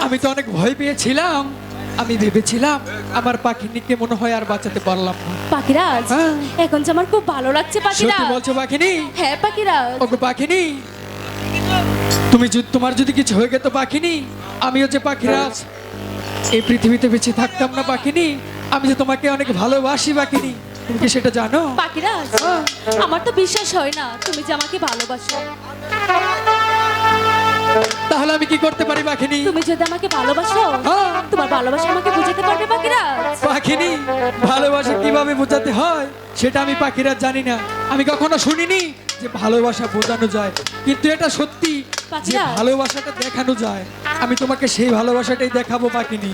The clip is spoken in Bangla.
আমি তো অনেক ভয় পেয়েছিলাম, আমি ভেবেছিলাম আমার পাখিনিকে মনে হয় আর বাঁচাতে পারলাম না। পাখিরাজ, এখন যে আমার খুব ভালো লাগছে পাখিরাজ। সত্যি বলছো পাখিনি? হ্যাঁ পাখিরাজ। ওগো পাখিনি, তোমার যদি কিছু হয়ে যেত পাখিনি, আমিও যে পাখিরাজ এই পৃথিবীতে বেঁচে থাকতাম না পাখিনি। আমি যে তোমাকে অনেক ভালোবাসি পাখিনি, তুমি কি সেটা জানো? পাখিরাজ, আমার তো বিশ্বাস হয় না তুমি যে আমাকে ভালোবাসো। তাহলে আমি কি করতে পারি পাখিনি? তুমি যদি আমাকে ভালোবাসো, তোমার ভালোবাসা আমাকে বুঝাতে পারবে পাখিরাজ? পাখিনি, ভালোবাসা কিভাবে বোঝাতে হয় সেটা আমি পাখিরাজ জানি না। আমি কখনো শুনিনি যে ভালোবাসা বোঝানো যায়, কিন্তু এটা সত্যি যে ভালোবাসাটা দেখানো যায়। আমি তোমাকে সেই ভালোবাসাটাই দেখাবো পাখিনি।